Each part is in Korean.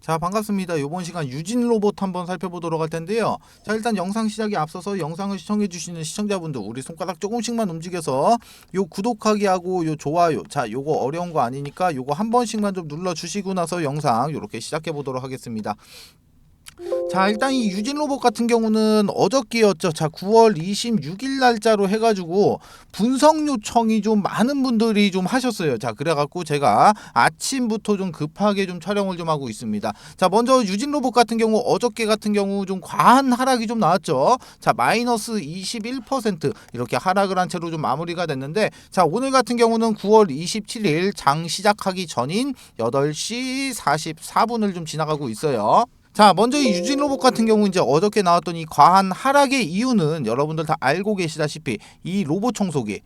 자, 반갑습니다. 이번 시간 유진 로봇 한번 살펴보도록 할 텐데요. 자, 일단 영상 시작에 앞서서 영상을 시청해 주시는 시청자분들 우리 손가락 조금씩만 움직여서 요 구독하기 하고 요 좋아요, 자, 요거 어려운 거 아니니까 요거 한 번씩만 좀 눌러 주시고 나서 영상 요렇게 시작해 보도록 하겠습니다. 자, 일단 이 유진 로봇 같은 경우는 어저께였죠. 자, 9월 26일 날짜로 해가지고 분석 요청이 좀 많은 분들이 좀 하셨어요. 자, 그래갖고 제가 아침부터 좀 급하게 좀 촬영을 좀 하고 있습니다. 자, 먼저 유진 로봇 같은 경우 어저께 같은 경우 좀 과한 하락이 좀 나왔죠. 자, 마이너스 21% 이렇게 하락을 한 채로 좀 마무리가 됐는데, 자, 오늘 같은 경우는 9월 27일 장 시작하기 전인 8시 44분을 좀 지나가고 있어요. 자, 먼저 이 유진 로봇 같은 경우 이제 어저께 나왔던 이 과한 하락의 이유는 여러분들 다 알고 계시다시피 이 로봇 청소기의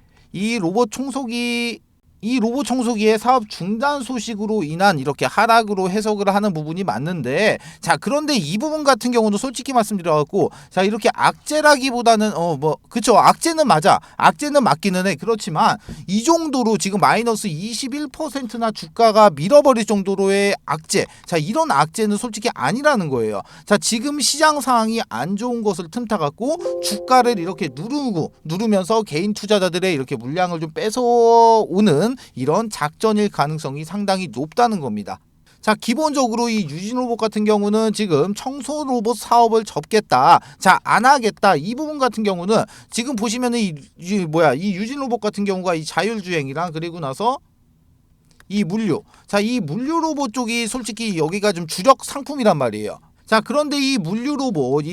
사업 중단 소식으로 인한 이렇게 하락으로 해석을 하는 부분이 맞는데, 자, 그런데 이 부분 같은 경우는 솔직히 말씀드려갖고, 자, 이렇게 악재라기보다는 그쵸, 악재는 맞아, 악재는 맞기는 해. 그렇지만 이 정도로 지금 마이너스 21%나 주가가 밀어버릴 정도로의 악재, 자, 이런 악재는 솔직히 아니라는 거예요. 자, 지금 시장 상황이 안 좋은 것을 틈타갖고 주가를 이렇게 누르면서 개인 투자자들의 이렇게 물량을 좀 뺏어오는 이런 작전일 가능성이 상당히 높다는 겁니다. 자, 기본적으로 이 유진 로봇 같은 경우는 지금 청소 로봇 사업을 접겠다, 자, 안 하겠다, 이 부분 같은 경우는 지금 보시면은 이 유진 로봇 같은 경우가 이 자율주행이랑 그리고 나서 이 물류, 자, 이 물류 로봇 쪽이 솔직히 여기가 좀 주력 상품이란 말이에요. 자, 그런데 이 물류 로봇,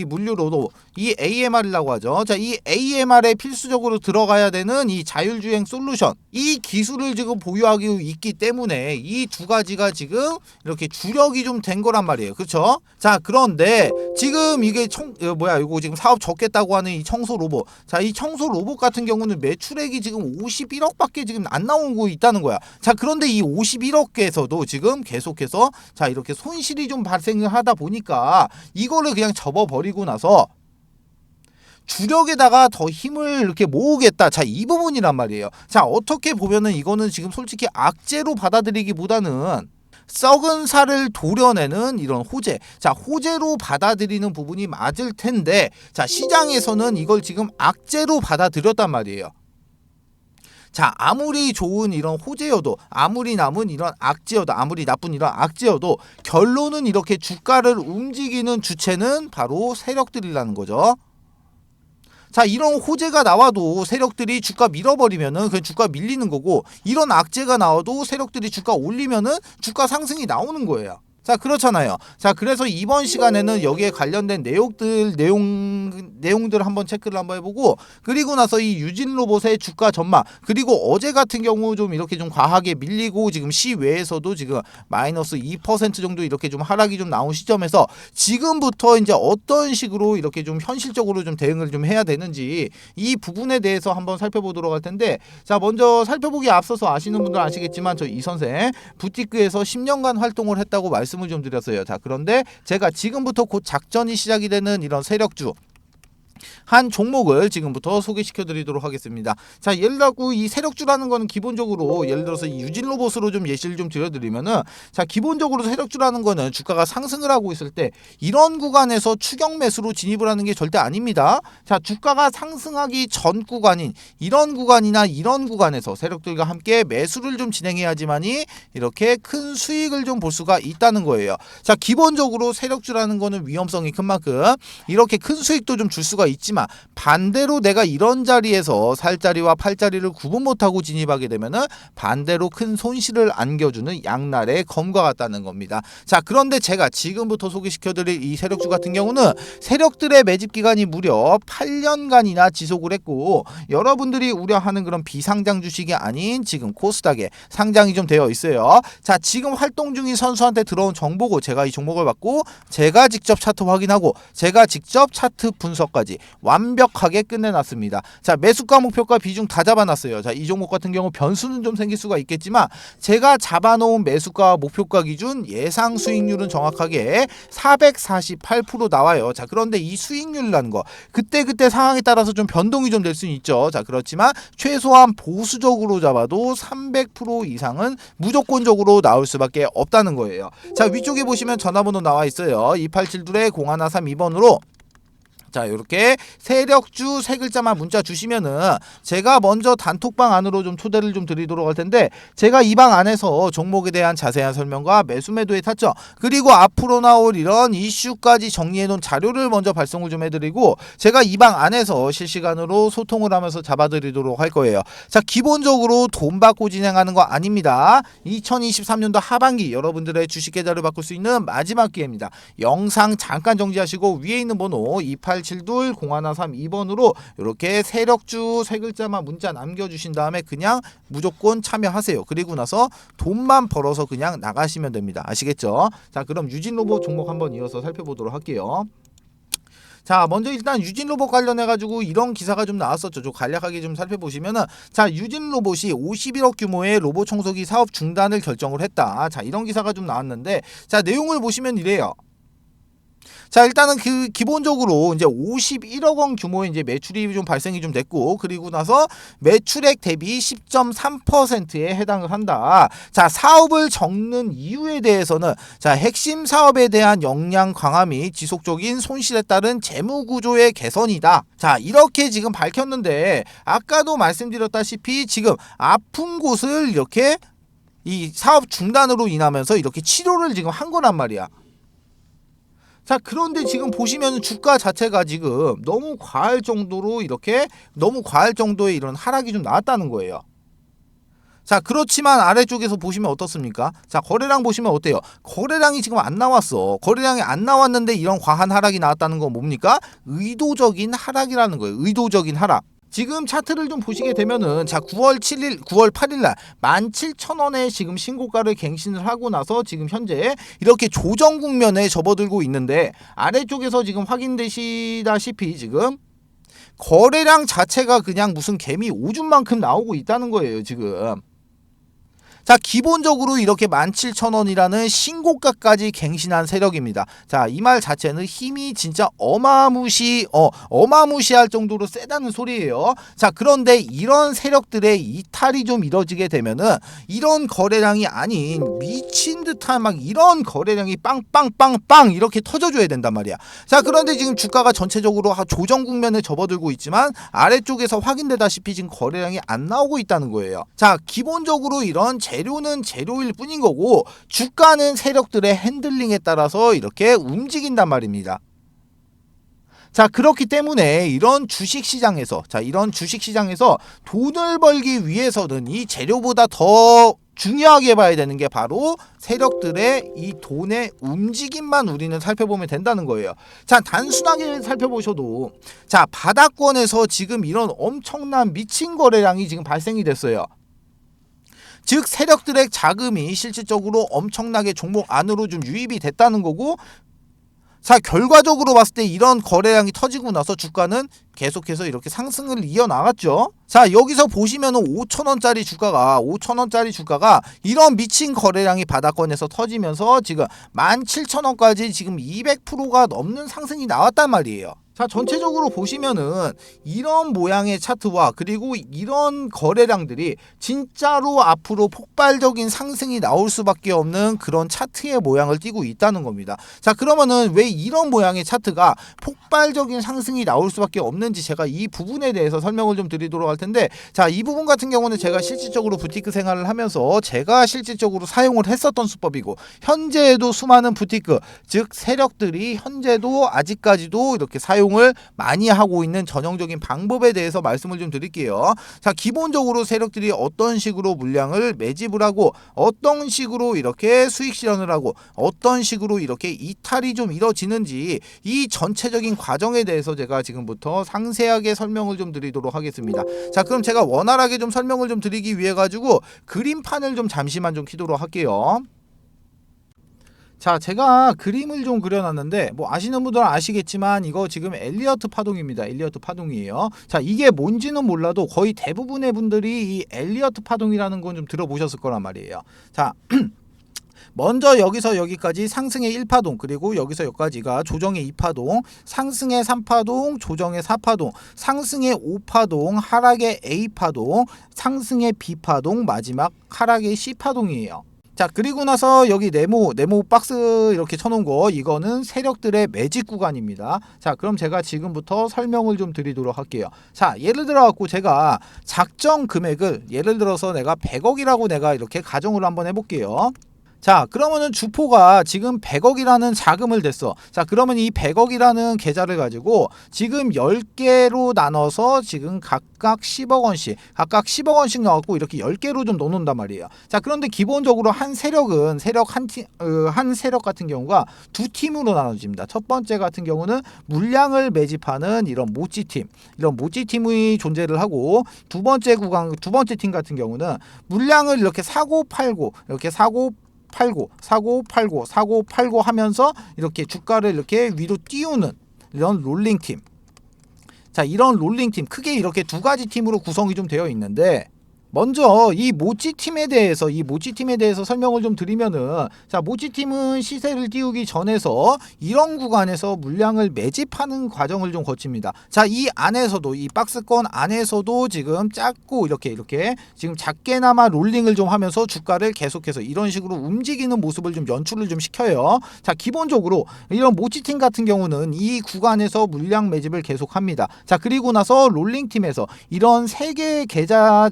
이 AMR이라고 하죠. 자, 이 AMR에 필수적으로 들어가야 되는 이 자율주행 솔루션, 이 기술을 지금 보유하고 있기 때문에 이 두 가지가 지금 이렇게 주력이 좀 된 거란 말이에요. 그렇죠? 자, 그런데 지금 이게 이거 지금 사업 접겠다고 하는 이 청소 로봇. 자, 이 청소 로봇 같은 경우는 매출액이 지금 51억밖에 지금 안 나오고 있다는 거야. 자, 그런데 이 51억에서도 지금 계속해서 자, 이렇게 손실이 좀 발생을 하다 보니까 이거를 그냥 접어버리고 나서 주력에다가 더 힘을 이렇게 모으겠다. 자, 이 부분이란 말이에요. 자, 어떻게 보면은 이거는 지금 솔직히 악재로 받아들이기보다는 썩은 살을 도려내는 이런 호재, 자, 호재로 받아들이는 부분이 맞을 텐데, 자, 시장에서는 이걸 지금 악재로 받아들였단 말이에요. 자, 아무리 좋은 이런 호재여도, 아무리 남은 이런 악재여도, 아무리 나쁜 이런 악재여도 결론은 이렇게 주가를 움직이는 주체는 바로 세력들이라는 거죠. 자, 이런 호재가 나와도 세력들이 주가 밀어버리면은 그 주가 밀리는 거고, 이런 악재가 나와도 세력들이 주가 올리면은 주가 상승이 나오는 거예요. 자, 그렇잖아요. 자, 그래서 이번 시간에는 여기에 관련된 내용들 한번 체크를 한번 해보고, 그리고 나서 이 유진 로봇의 주가 전망, 그리고 어제 같은 경우 좀 이렇게 좀 과하게 밀리고 지금 시외에서도 지금 마이너스 2% 정도 이렇게 좀 하락이 좀 나온 시점에서 지금부터 이제 어떤 식으로 이렇게 좀 현실적으로 좀 대응을 좀 해야 되는지 이 부분에 대해서 한번 살펴보도록 할 텐데, 자, 먼저 살펴보기에 앞서서 아시는 분들은 아시겠지만 저 이 선생 부티크에서 10년간 활동을 했다고 말씀을 좀 드렸어요. 자, 그런데 제가 지금부터 곧 작전이 시작이 되는 이런 세력주 한 종목을 지금부터 소개시켜 드리도록 하겠습니다. 자, 예를 들어 이 세력주라는 거는 기본적으로 예를 들어서 이 유진 로봇으로 좀 예시를 좀 드려드리면은, 자, 기본적으로 세력주라는 거는 주가가 상승을 하고 있을 때 이런 구간에서 추격 매수로 진입을 하는 게 절대 아닙니다. 자, 주가가 상승하기 전 구간인 이런 구간이나 이런 구간에서 세력들과 함께 매수를 좀 진행해야지만이 이렇게 큰 수익을 좀 볼 수가 있다는 거예요. 자, 기본적으로 세력주라는 거는 위험성이 큰 만큼 이렇게 큰 수익도 좀 줄 수가 있지만, 반대로 내가 이런 자리에서 살자리와 팔자리를 구분 못하고 진입하게 되면은 반대로 큰 손실을 안겨주는 양날의 검과 같다는 겁니다. 자, 그런데 제가 지금부터 소개시켜드릴 이 세력주 같은 경우는 세력들의 매집 기간이 무려 8년간이나 지속을 했고, 여러분들이 우려하는 그런 비상장 주식이 아닌 지금 코스닥에 상장이 좀 되어 있어요. 자, 지금 활동 중인 선수한테 들어온 정보고 제가 이 종목을 받고 제가 직접 차트 확인하고 제가 직접 차트 분석까지 완벽하게 끝내놨습니다. 자, 매수가 목표가 비중 다 잡아놨어요. 자, 이 종목 같은 경우 변수는 좀 생길 수가 있겠지만 제가 잡아놓은 매수가 목표가 기준 예상 수익률은 정확하게 448% 나와요. 자, 그런데 이 수익률이라는 거 그때 상황에 따라서 좀 변동이 좀 될 수는 있죠. 자, 그렇지만 최소한 보수적으로 잡아도 300% 이상은 무조건적으로 나올 수밖에 없다는 거예요. 자, 위쪽에 보시면 전화번호 나와 있어요. 2872-0132번으로 자, 이렇게 세력주 세 글자만 문자 주시면은 제가 먼저 단톡방 안으로 좀 초대를 좀 드리도록 할 텐데, 제가 이 방 안에서 종목에 대한 자세한 설명과 매수 매도의 타점, 그리고 앞으로 나올 이런 이슈까지 정리해 놓은 자료를 먼저 발송을 좀 해드리고, 제가 이 방 안에서 실시간으로 소통을 하면서 잡아드리도록 할 거예요. 자, 기본적으로 돈 받고 진행하는 거 아닙니다. 2023년도 하반기 여러분들의 주식 계좌를 바꿀 수 있는 마지막 기회입니다. 영상 잠깐 정지하시고 위에 있는 번호 2872-0132번으로 이렇게 세력주 세 글자만 문자 남겨주신 다음에 그냥 무조건 참여하세요. 그리고 나서 돈만 벌어서 그냥 나가시면 됩니다. 아시겠죠? 자, 그럼 유진로봇 종목 한번 이어서 살펴보도록 할게요. 자, 먼저 일단 유진로봇 관련해가지고 이런 기사가 좀 나왔었죠. 좀 간략하게 좀 살펴보시면은, 자, 유진로봇이 51억 규모의 로봇 청소기 사업 중단을 결정을 했다. 자, 이런 기사가 좀 나왔는데, 자, 내용을 보시면 이래요. 자, 일단은 그 기본적으로 이제 51억 원 규모의 이제 매출이 좀 발생이 좀 됐고, 그리고 나서 매출액 대비 10.3%에 해당을 한다. 자, 사업을 적는 이유에 대해서는, 자, 핵심 사업에 대한 역량 강화 및 지속적인 손실에 따른 재무 구조의 개선이다. 자, 이렇게 지금 밝혔는데, 아까도 말씀드렸다시피 지금 아픈 곳을 이렇게 이 사업 중단으로 인하면서 이렇게 치료를 지금 한 거란 말이야. 자, 그런데 지금 보시면 주가 자체가 지금 너무 과할 정도의 이런 하락이 좀 나왔다는 거예요. 자, 그렇지만 아래쪽에서 보시면 어떻습니까? 자, 거래량 보시면 어때요? 거래량이 지금 안 나왔어. 거래량이 안 나왔는데 이런 과한 하락이 나왔다는 건 뭡니까? 의도적인 하락이라는 거예요. 의도적인 하락. 지금 차트를 좀 보시게 되면은, 자, 9월 8일 날 17,000원에 지금 신고가를 갱신을 하고 나서 지금 현재 이렇게 조정 국면에 접어들고 있는데, 아래쪽에서 지금 확인되시다시피 지금 거래량 자체가 그냥 무슨 개미 오줌만큼 나오고 있다는 거예요, 지금. 자, 기본적으로 이렇게 17,000원이라는 신고가까지 갱신한 세력입니다. 자, 이 말 자체는 힘이 진짜 어마무시할 정도로 세다는 소리예요. 자, 그런데 이런 세력들의 이탈이 좀 이뤄지게 되면은 이런 거래량이 아닌 미친 듯한 막 이런 거래량이 빵빵빵빵 이렇게 터져줘야 된단 말이야. 자, 그런데 지금 주가가 전체적으로 조정 국면에 접어들고 있지만 아래쪽에서 확인되다시피 지금 거래량이 안 나오고 있다는 거예요. 자, 기본적으로 이런 재료는 재료일 뿐인 거고, 주가는 세력들의 핸들링에 따라서 이렇게 움직인단 말입니다. 자, 그렇기 때문에 이런 주식시장에서 돈을 벌기 위해서는 이 재료보다 더 중요하게 봐야 되는 게 바로 세력들의 이 돈의 움직임만 우리는 살펴보면 된다는 거예요. 자, 단순하게 살펴보셔도, 자, 바닥권에서 지금 이런 엄청난 미친 거래량이 지금 발생이 됐어요. 즉, 세력들의 자금이 실질적으로 엄청나게 종목 안으로 좀 유입이 됐다는 거고, 자, 결과적으로 봤을 때 이런 거래량이 터지고 나서 주가는 계속해서 이렇게 상승을 이어나갔죠. 자, 여기서 보시면은 5,000원짜리 주가가 이런 미친 거래량이 바닥권에서 터지면서 지금 17,000원까지 지금 200%가 넘는 상승이 나왔단 말이에요. 자, 전체적으로 보시면은 이런 모양의 차트와 그리고 이런 거래량들이 진짜로 앞으로 폭발적인 상승이 나올 수밖에 없는 그런 차트의 모양을 띠고 있다는 겁니다. 자, 그러면은 왜 이런 모양의 차트가 폭발적인 상승이 나올 수밖에 없는지 제가 이 부분에 대해서 설명을 좀 드리도록 할 텐데, 자, 이 부분 같은 경우는 제가 실질적으로 부티크 생활을 하면서 제가 실질적으로 사용을 했었던 수법이고, 현재에도 수많은 부티크, 즉 세력들이 현재도 아직까지도 이렇게 사용을 많이 하고 있는 전형적인 방법에 대해서 말씀을 좀 드릴게요. 자, 기본적으로 세력들이 어떤 식으로 물량을 매집을 하고, 어떤 식으로 이렇게 수익 실현을 하고, 어떤 식으로 이렇게 이탈이 좀 이뤄지는지, 이 전체적인 과정에 대해서 제가 지금부터 상세하게 설명을 좀 드리도록 하겠습니다. 자, 그럼 제가 원활하게 좀 설명을 좀 드리기 위해 가지고 그림판을 좀 잠시만 좀 키도록 할게요. 자, 제가 그림을 좀 그려놨는데 뭐 아시는 분들은 아시겠지만 이거 지금 엘리어트 파동입니다. 엘리어트 파동이에요. 자, 이게 뭔지는 몰라도 거의 대부분의 분들이 이 엘리어트 파동이라는 건 좀 들어보셨을 거란 말이에요. 자, 먼저 여기서 여기까지 상승의 1파동, 그리고 여기서 여기까지가 조정의 2파동, 상승의 3파동, 조정의 4파동, 상승의 5파동, 하락의 A파동, 상승의 B파동, 마지막 하락의 C파동이에요. 자, 그리고 나서 여기 네모 박스 이렇게 쳐놓은 거, 이거는 세력들의 매집 구간입니다. 자, 그럼 제가 지금부터 설명을 좀 드리도록 할게요. 자, 예를 들어 갖고 제가 작정 금액을 예를 들어서 내가 100억이라고 내가 이렇게 가정을 한번 해볼게요. 자, 그러면은 주포가 지금 100억이라는 자금을 댔어. 자, 그러면 이 100억이라는 계좌를 가지고 지금 10개로 나눠서 지금 각각 10억 원씩 넣어갖고 이렇게 10개로 좀 넣어놓는단 말이에요. 자, 그런데 기본적으로 한 세력은 한 세력 같은 경우가 두 팀으로 나눠집니다. 첫 번째 같은 경우는 물량을 매집하는 이런 모찌팀이 존재를 하고, 두 번째 팀 같은 경우는 물량을 이렇게 사고 팔고 하면서 이렇게 주가를 이렇게 위로 띄우는 이런 롤링팀. 자, 이런 롤링팀, 크게 이렇게 두 가지 팀으로 구성이 좀 되어 있는데, 먼저 이 모찌팀에 대해서 설명을 좀 드리면은, 자, 모찌팀은 시세를 띄우기 전에서 이런 구간에서 물량을 매집하는 과정을 좀 거칩니다. 자, 이 박스권 안에서도 지금 작고 이렇게 지금 작게나마 롤링을 좀 하면서 주가를 계속해서 이런 식으로 움직이는 모습을 좀 연출을 좀 시켜요. 자, 기본적으로 이런 모찌팀 같은 경우는 이 구간에서 물량 매집을 계속합니다. 자, 그리고 나서 롤링팀에서 이런 세 개의 계좌,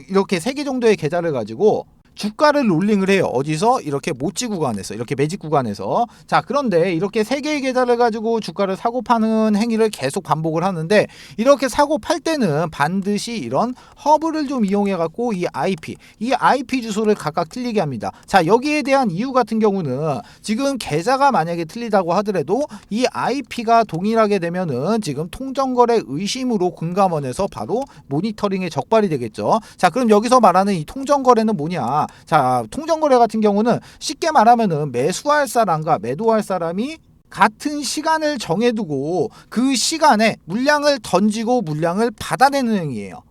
이렇게 3개 정도의 계좌를 가지고 주가를 롤링을 해요. 어디서? 이렇게 모찌 구간에서, 이렇게 매집 구간에서. 자, 그런데 이렇게 3개의 계좌를 가지고 주가를 사고 파는 행위를 계속 반복을 하는데, 이렇게 사고 팔 때는 반드시 이런 허브를 좀 이용해 갖고 이 IP 주소를 각각 틀리게 합니다. 자, 여기에 대한 이유 같은 경우는 지금 계좌가 만약에 틀리다고 하더라도 이 IP가 동일하게 되면은 지금 통정거래 의심으로 금감원에서 바로 모니터링에 적발이 되겠죠. 자, 그럼 여기서 말하는 이 통정거래는 뭐냐? 자, 통정거래 같은 경우는 쉽게 말하면은 매수할 사람과 매도할 사람이 같은 시간을 정해두고 그 시간에 물량을 던지고 물량을 받아내는 행위예요.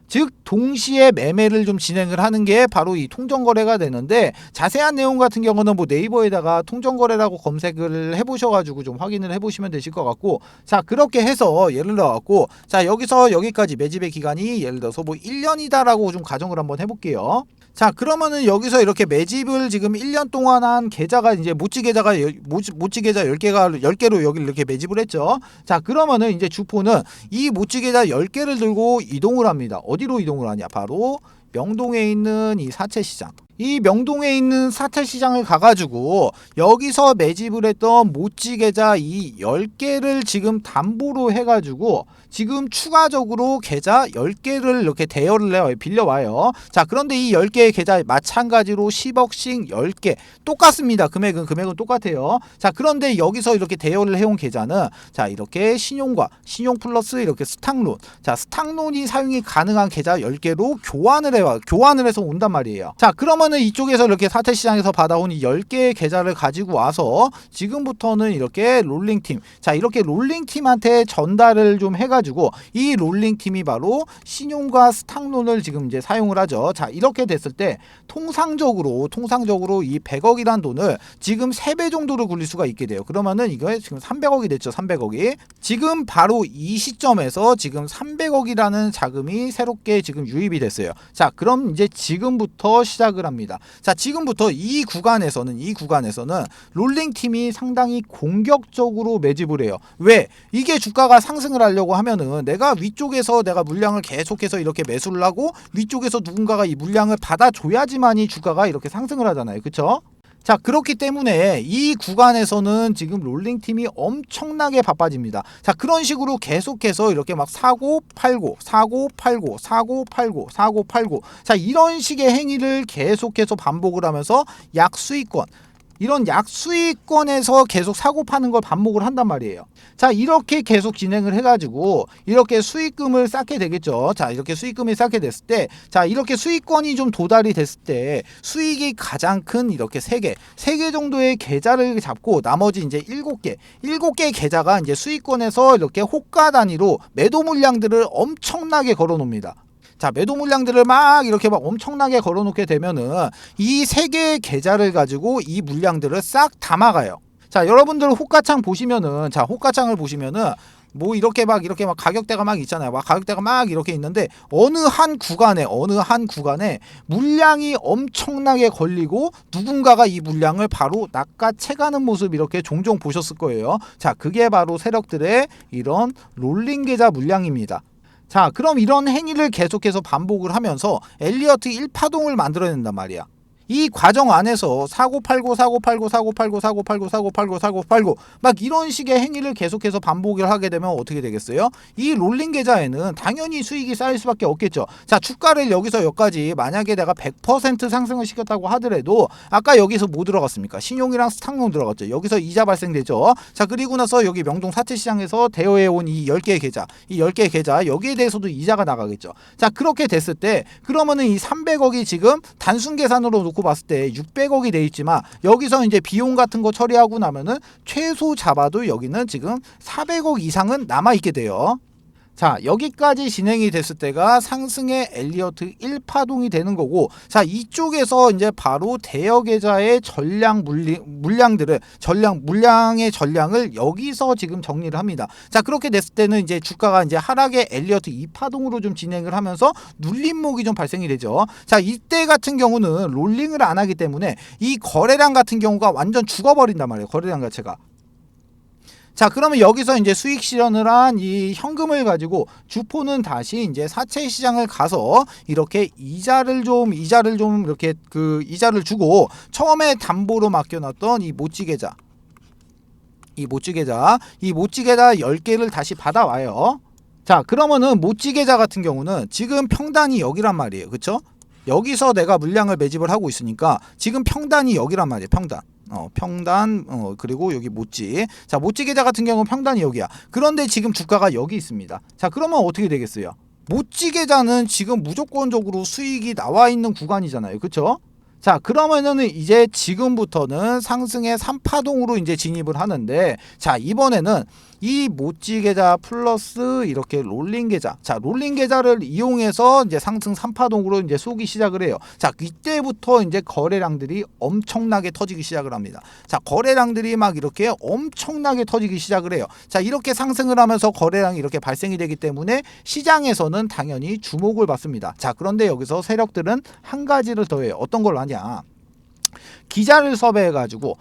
즉 동시에 매매를 좀 진행을 하는 게 바로 이 통정거래가 되는데, 자세한 내용 같은 경우는 뭐 네이버에다가 통정거래라고 검색을 해보셔가지고 좀 확인을 해보시면 되실 것 같고, 자, 그렇게 해서 예를 들어갖고, 자, 여기서 여기까지 매집의 기간이 예를 들어서 뭐 1년이다라고 좀 가정을 한번 해볼게요. 자, 그러면은 여기서 이렇게 매집을 지금 1년 동안 한 계좌가 이제 모찌 계좌 10개로 여기를 이렇게 매집을 했죠. 자, 그러면은 이제 주포는 이 모찌 계좌 10개를 들고 이동을 합니다. 어디로 이동을 하냐? 바로 명동에 있는 이 사채시장. 이 명동에 있는 사채시장을 가가지고 여기서 매집을 했던 모찌 계좌 이 10개를 지금 담보로 해가지고 지금 추가적으로 계좌 10개를 이렇게 대여를 해요. 빌려와요. 자, 그런데 이 10개의 계좌 마찬가지로 10억씩 10개 똑같습니다. 금액은 똑같아요. 자, 그런데 여기서 이렇게 대여를 해온 계좌는, 자, 이렇게 신용 플러스 이렇게 스탁론, 자, 스탁론이 사용이 가능한 계좌 10개로 교환을 해서 온단 말이에요. 자, 그러면은 이쪽에서 이렇게 사채시장에서 받아온 이 10개의 계좌를 가지고 와서 지금부터는 이렇게 롤링팀, 자, 이렇게 롤링팀한테 전달을 좀 해가지고 이 롤링팀이 바로 신용과 스탁론을 지금 이제 사용을 하죠. 자, 이렇게 됐을 때 통상적으로 이 100억이란 돈을 지금 3배 정도로 굴릴 수가 있게 돼요. 그러면은 이거 지금 300억이 됐죠. 300억이. 지금 바로 이 시점에서 지금 300억이라는 자금이 새롭게 지금 유입이 됐어요. 자, 그럼 이제 지금부터 시작을 합니다. 자, 지금부터 이 구간에서는 롤링팀이 상당히 공격적으로 매집을 해요. 왜? 이게 주가가 상승을 하려고 하면은 내가 위쪽에서 내가 물량을 계속해서 이렇게 매수를 하고 위쪽에서 누군가가 이 물량을 받아줘야지만이 주가가 이렇게 상승을 하잖아요. 그쵸? 자, 그렇기 때문에 이 구간에서는 지금 롤링팀이 엄청나게 바빠집니다. 자, 그런 식으로 계속해서 이렇게 막 사고 팔고 자, 이런 식의 행위를 계속해서 반복을 하면서 약수익권, 이런 약수익권에서 계속 사고 파는 걸 반복을 한단 말이에요. 자, 이렇게 계속 진행을 해가지고 이렇게 수익금을 쌓게 되겠죠. 자, 이렇게 수익금이 쌓게 됐을 때, 자, 이렇게 수익권이 좀 도달이 됐을 때 수익이 가장 큰 이렇게 세 개 정도의 계좌를 잡고 나머지 이제 7개 계좌가 이제 수익권에서 이렇게 호가 단위로 매도 물량들을 엄청나게 걸어 놓습니다. 자, 매도 물량들을 막 이렇게 막 엄청나게 걸어 놓게 되면은 이 세 개의 계좌를 가지고 이 물량들을 싹 담아가요. 자, 여러분들 호가창 보시면은, 자, 호가창을 보시면은 뭐 이렇게 막 가격대가 막 있잖아요. 막 가격대가 막 이렇게 있는데 어느 한 구간에 물량이 엄청나게 걸리고 누군가가 이 물량을 바로 낚아채가는 모습 이렇게 종종 보셨을 거예요. 자, 그게 바로 세력들의 이런 롤링 계좌 물량입니다. 자, 그럼 이런 행위를 계속해서 반복을 하면서 엘리어트 1파동을 만들어낸단 말이야. 이 과정 안에서 사고 팔고 막 이런 식의 행위를 계속해서 반복을 하게 되면 어떻게 되겠어요? 이 롤링 계좌에는 당연히 수익이 쌓일 수밖에 없겠죠. 자, 주가를 여기서 여기까지 만약에 내가 100% 상승을 시켰다고 하더라도 아까 여기서 뭐 들어갔습니까? 신용이랑 스탁용 들어갔죠. 여기서 이자 발생되죠. 자, 그리고 나서 여기 명동 사채시장에서 대여해온 이 10개의 계좌 여기에 대해서도 이자가 나가겠죠. 자, 그렇게 됐을 때 그러면은 이 300억이 지금 단순 계산으로 놓고 봤을 때 600억이 돼 있지만 여기서 이제 비용 같은 거 처리하고 나면은 최소 잡아도 여기는 지금 400억 이상은 남아 있게 돼요. 자, 여기까지 진행이 됐을 때가 상승의 엘리어트 1파동이 되는 거고, 자, 이쪽에서 이제 바로 대여 계좌의 물량의 전량을 여기서 지금 정리를 합니다. 자, 그렇게 됐을 때는 이제 주가가 이제 하락의 엘리어트 2파동으로 좀 진행을 하면서 눌림목이 좀 발생이 되죠. 자, 이때 같은 경우는 롤링을 안 하기 때문에 이 거래량 같은 경우가 완전 죽어버린단 말이에요. 거래량 자체가. 자, 그러면 여기서 이제 수익 실현을 한 이 현금을 가지고 주포는 다시 이제 사채 시장을 가서 이렇게 이자를 좀 이렇게 그 이자를 주고 처음에 담보로 맡겨놨던 이 모찌 계좌 10개를 다시 받아와요. 자, 그러면은 모찌 계좌 같은 경우는 지금 평단이 여기란 말이에요. 그쵸? 여기서 내가 물량을 매집을 하고 있으니까 지금 평단이 여기란 말이에요. 평단 그리고 여기 모찌. 자, 모찌 계좌 같은 경우는 평단이 여기야. 그런데 지금 주가가 여기 있습니다. 자, 그러면 어떻게 되겠어요? 모찌 계좌는 지금 무조건적으로 수익이 나와 있는 구간이잖아요. 그쵸? 자, 그러면은 이제 지금부터는 상승의 3파동으로 이제 진입을 하는데, 자, 이번에는 이 모찌 계좌 플러스 이렇게 롤링 계좌. 자, 롤링 계좌를 이용해서 이제 상승 3파동으로 이제 쏘기 시작을 해요. 자, 이때부터 이제 거래량들이 엄청나게 터지기 시작을 합니다. 자, 거래량들이 막 이렇게 엄청나게 터지기 시작을 해요. 자, 이렇게 상승을 하면서 거래량이 이렇게 발생이 되기 때문에 시장에서는 당연히 주목을 받습니다. 자, 그런데 여기서 세력들은 한 가지를 더해요. 어떤 걸 하냐? 기자를 섭외해서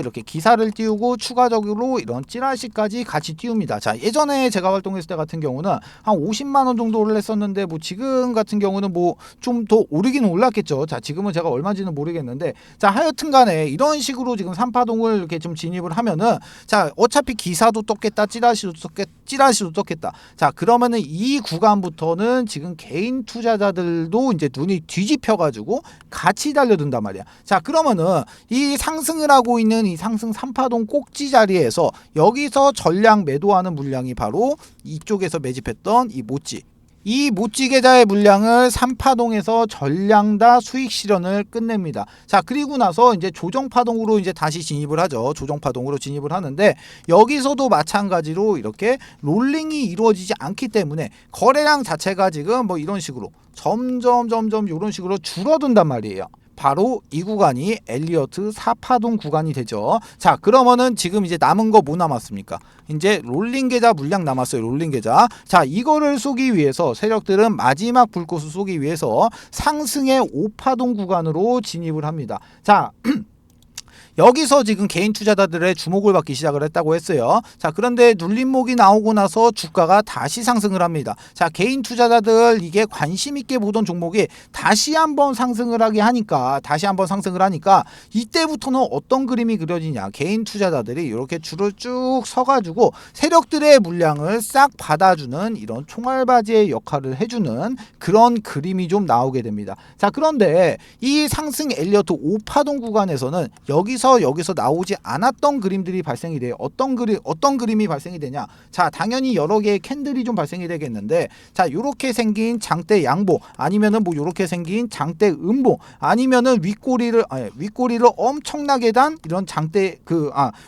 이렇게 기사를 띄우고 추가적으로 이런 찌라시까지 같이 띄웁니다. 자, 예전에 제가 활동했을 때 같은 경우는 한 50만 원 정도를 했었는데 뭐 지금 같은 경우는 뭐 좀 더 오르기는 올랐겠죠. 자, 지금은 제가 얼마인지는 모르겠는데, 자, 하여튼 간에 이런 식으로 지금 3파동을 이렇게 좀 진입을 하면은, 자, 어차피 기사도 떴겠다, 찌라시도 떴겠다. 자, 그러면은 이 구간부터는 지금 개인 투자자들도 이제 눈이 뒤집혀 가지고 같이 달려든단 말이야. 자, 그러면은 이 상승을 하고 있는 이 상승 3파동 꼭지 자리에서 여기서 전량 매도하는 물량이 바로 이쪽에서 매집했던 이 모찌 계좌의 물량을 3파동에서 전량 다 수익 실현을 끝냅니다. 자, 그리고 나서 이제 조정파동으로 이제 다시 진입을 하죠. 조정파동으로 진입을 하는데 여기서도 마찬가지로 이렇게 롤링이 이루어지지 않기 때문에 거래량 자체가 지금 뭐 이런 식으로 점점 이런 식으로 줄어든단 말이에요. 바로 이 구간이 엘리어트 4파동 구간이 되죠. 자, 그러면은 지금 이제 남은 거 뭐 남았습니까? 이제 롤링 계좌 물량 남았어요. 롤링 계좌. 자, 이거를 쏘기 위해서 세력들은 마지막 불꽃을 쏘기 위해서 상승의 5파동 구간으로 진입을 합니다. 자, 여기서 지금 개인 투자자들의 주목을 받기 시작을 했다고 했어요. 자, 그런데 눌림목이 나오고 나서 주가가 다시 상승을 합니다. 자, 개인 투자자들 이게 관심 있게 보던 종목이 다시 한번 상승을 하니까 이때부터는 어떤 그림이 그려지냐. 개인 투자자들이 이렇게 줄을 쭉 서가지고 세력들의 물량을 싹 받아주는 이런 총알바지의 역할을 해주는 그런 그림이 좀 나오게 됩니다. 자, 그런데 이 상승 엘리어트 5파동 구간에서는 여기서 나오지 않았던 그림들이 발생이 돼요. 어떤 그림이 발생이 되냐. 자, 당연히 여러 개의 캔들이 좀 발생이 되겠는데, 자, 요렇게 생긴 장대 양봉, 아니면은 뭐 요렇게 생긴 장대 음봉, 아니면은 윗꼬리를 엄청나게 단 이런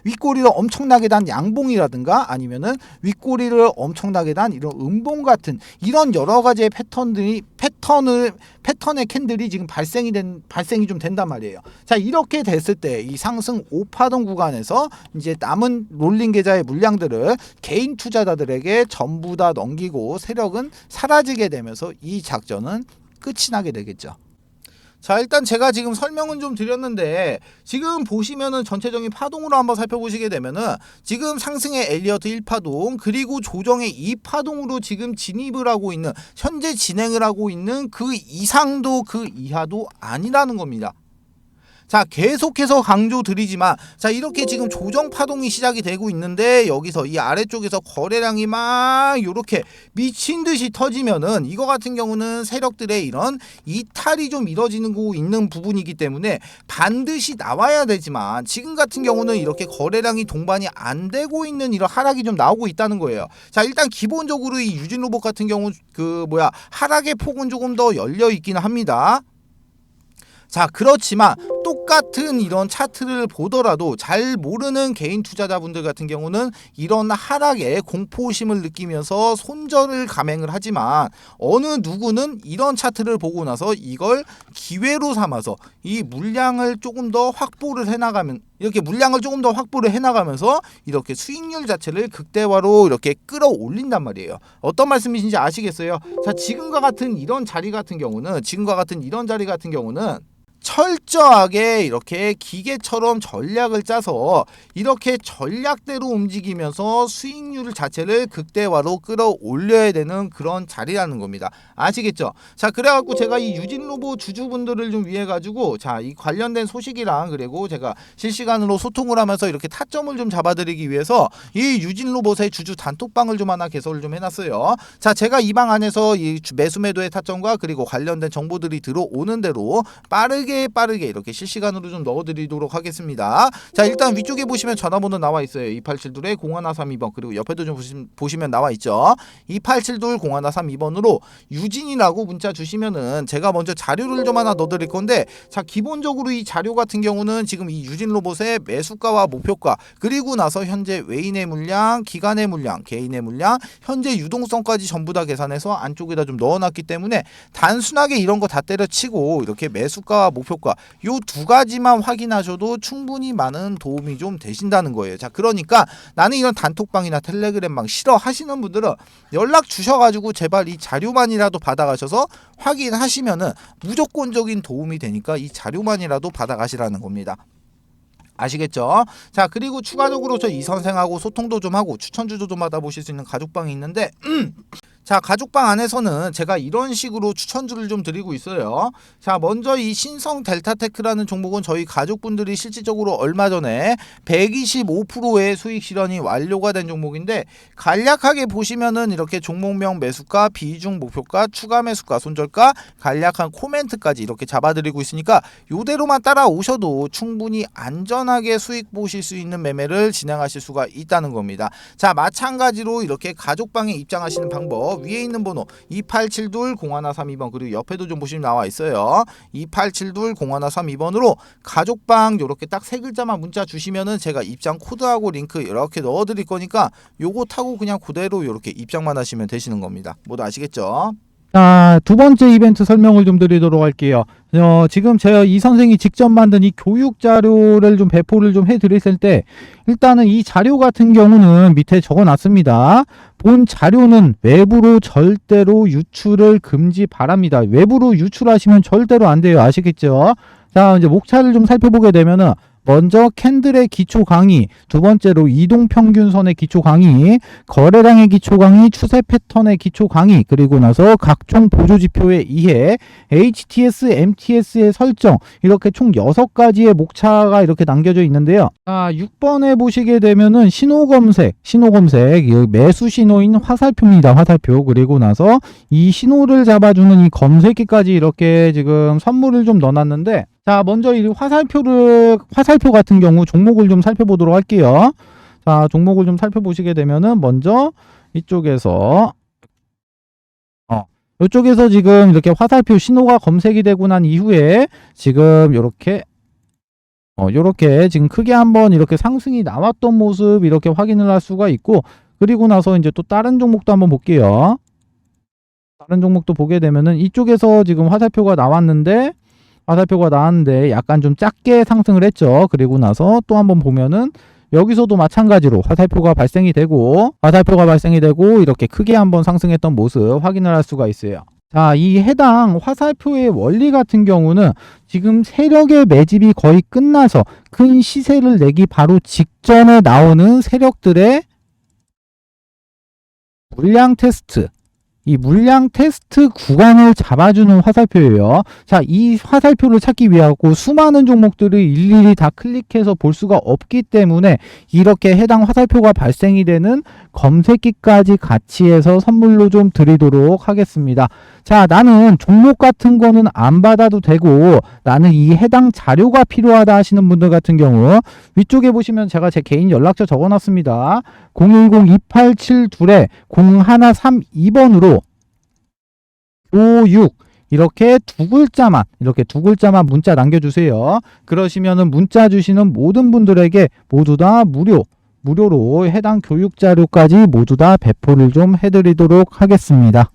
윗꼬리를 엄청나게 단 양봉이라든가, 아니면은 윗꼬리를 엄청나게 단 이런 음봉 같은 이런 여러 가지의 패턴의 캔들이 지금 발생이 좀 된단 말이에요. 자, 이렇게 됐을 때 이 상승 5파동 구간에서 이제 남은 롤링 계좌의 물량들을 개인 투자자들에게 전부 다 넘기고 세력은 사라지게 되면서 이 작전은 끝이 나게 되겠죠. 자, 일단 제가 지금 설명은 좀 드렸는데, 지금 보시면은 전체적인 파동으로 한번 살펴보시게 되면은 지금 상승의 엘리어트 1파동, 그리고 조정의 2파동으로 지금 진입을 하고 있는, 현재 진행을 하고 있는 그 이상도 그 이하도 아니라는 겁니다. 자, 계속해서 강조드리지만, 자, 이렇게 지금 조정 파동이 시작이 되고 있는데, 여기서 이 아래쪽에서 거래량이 막 이렇게 미친 듯이 터지면은 이거 같은 경우는 세력들의 이런 이탈이 좀 이뤄지는 거 있는 부분이기 때문에 반드시 나와야 되지만, 지금 같은 경우는 이렇게 거래량이 동반이 안 되고 있는 이런 하락이 좀 나오고 있다는 거예요. 자, 일단 기본적으로 이 유진로봇 같은 경우 하락의 폭은 조금 더 열려 있기는 합니다. 자, 그렇지만 똑같은 이런 차트를 보더라도 잘 모르는 개인 투자자분들 같은 경우는 이런 하락에 공포심을 느끼면서 손절을 감행을 하지만, 어느 누구는 이런 차트를 보고 나서 이걸 기회로 삼아서 이 물량을 조금 더 확보를 해나가면서 이렇게 수익률 자체를 극대화로 이렇게 끌어올린단 말이에요. 어떤 말씀이신지 아시겠어요? 자, 지금과 같은 이런 자리 같은 경우는 철저하게 이렇게 기계처럼 전략을 짜서 이렇게 전략대로 움직이면서 수익률 자체를 극대화로 끌어올려야 되는 그런 자리라는 겁니다. 아시겠죠? 자, 그래갖고 제가 이 유진로봇 주주분들을 좀 위해 가지고, 자, 이 관련된 소식이랑 그리고 제가 실시간으로 소통을 하면서 이렇게 타점을 좀 잡아드리기 위해서 이 유진로봇의 주주 단톡방을 좀 하나 개설을 좀 해놨어요. 자, 제가 이 방 안에서 이 매수 매도의 타점과 그리고 관련된 정보들이 들어오는 대로 빠르게 이렇게 실시간으로 좀 넣어드리도록 하겠습니다. 자, 일단 위쪽에 보시면 전화번호 나와 있어요. 2872-0132번, 그리고 옆에도 좀 보시면 나와 있죠. 2872-0132번으로 유진이라고 문자 주시면은 제가 먼저 자료를 좀 하나 넣어드릴 건데, 자, 기본적으로 이 자료 같은 경우는 지금 이 유진 로봇의 매수가와 목표가, 그리고 나서 현재 외인의 물량, 기관의 물량, 개인의 물량, 현재 유동성까지 전부 다 계산해서 안쪽에다 좀 넣어놨기 때문에 단순하게 이런 거 다 때려치고 이렇게 매수가와 목표가 요 두 가지만 확인하셔도 충분히 많은 도움이 좀 되신다는 거예요. 자, 그러니까 나는 이런 단톡방이나 텔레그램방 싫어 하시는 분들은 연락 주셔가지고 제발 이 자료만이라도 받아가셔서 확인하시면은 무조건적인 도움이 되니까 이 자료만이라도 받아가시라는 겁니다. 아시겠죠? 자, 그리고 추가적으로 저 이 선생하고 소통도 좀 하고 추천주도 좀 받아보실 수 있는 가족방이 있는데, 자, 가족방 안에서는 제가 이런 식으로 추천주를 좀 드리고 있어요. 자, 먼저 이 신성 델타테크라는 종목은 저희 가족분들이 실질적으로 얼마 전에 125%의 수익 실현이 완료가 된 종목인데, 간략하게 보시면은 이렇게 종목명 매수가, 비중 목표가, 추가 매수가, 손절가, 간략한 코멘트까지 이렇게 잡아드리고 있으니까 요대로만 따라오셔도 충분히 안전하게 수익 보실 수 있는 매매를 진행하실 수가 있다는 겁니다. 자, 마찬가지로 이렇게 가족방에 입장하시는 방법, 위에 있는 번호 2872-0132번, 그리고 옆에도 좀 보시면 나와 있어요. 2872-0132번으로 가족방 요렇게 딱 세 글자만 문자 주시면은 제가 입장 코드하고 링크 이렇게 넣어드릴 거니까 요거 타고 그냥 그대로 요렇게 입장만 하시면 되시는 겁니다. 모두 아시겠죠? 자, 두 번째 이벤트 설명을 좀 드리도록 할게요. 지금 제가 이 선생이 직접 만든 이 교육 자료를 좀 배포를 좀 해드렸을 때, 일단은 이 자료 같은 경우는 밑에 적어 놨습니다. 본 자료는 외부로 절대로 유출을 금지 바랍니다. 외부로 유출하시면 절대로 안 돼요. 아시겠죠? 자, 이제 목차를 좀 살펴보게 되면은, 먼저 캔들의 기초 강의, 두 번째로 이동평균선의 기초 강의, 거래량의 기초 강의, 추세 패턴의 기초 강의, 그리고 나서 각종 보조지표의 이해, HTS, MTS의 설정, 이렇게 총 6가지의 목차가 이렇게 남겨져 있는데요. 자, 6번에 보시게 되면은 신호검색, 매수 신호인 화살표입니다. 화살표. 그리고 나서 이 신호를 잡아주는 이 검색기까지 이렇게 지금 선물을 좀 넣어놨는데, 자, 먼저 이 화살표 같은 경우 종목을 좀 살펴보도록 할게요. 자, 종목을 좀 살펴보시게 되면은 먼저 이쪽에서 이쪽에서 지금 이렇게 화살표 신호가 검색이 되고 난 이후에 지금 요렇게 지금 크게 한번 이렇게 상승이 나왔던 모습 이렇게 확인을 할 수가 있고, 그리고 나서 이제 또 다른 종목도 한번 볼게요. 다른 종목도 보게 되면은 이쪽에서 지금 화살표가 나왔는데 약간 좀 작게 상승을 했죠. 그리고 나서 또 한번 보면은 여기서도 마찬가지로 화살표가 발생이 되고 이렇게 크게 한번 상승했던 모습 확인을 할 수가 있어요. 자, 이 해당 화살표의 원리 같은 경우는 지금 세력의 매집이 거의 끝나서 큰 시세를 내기 바로 직전에 나오는 세력들의 물량 테스트, 이 물량 테스트 구간을 잡아주는 화살표예요. 자, 이 화살표를 찾기 위하고 수많은 종목들을 일일이 다 클릭해서 볼 수가 없기 때문에 이렇게 해당 화살표가 발생이 되는 검색기까지 같이 해서 선물로 좀 드리도록 하겠습니다. 자, 나는 종목 같은 거는 안 받아도 되고 나는 이 해당 자료가 필요하다 하시는 분들 같은 경우 위쪽에 보시면 제가 제 개인 연락처 적어놨습니다. 010-2872-0132번으로 교육 이렇게 두 글자만 문자 남겨주세요. 그러시면은 문자 주시는 모든 분들에게 모두 다 무료로 해당 교육 자료까지 모두 다 배포를 좀 해드리도록 하겠습니다.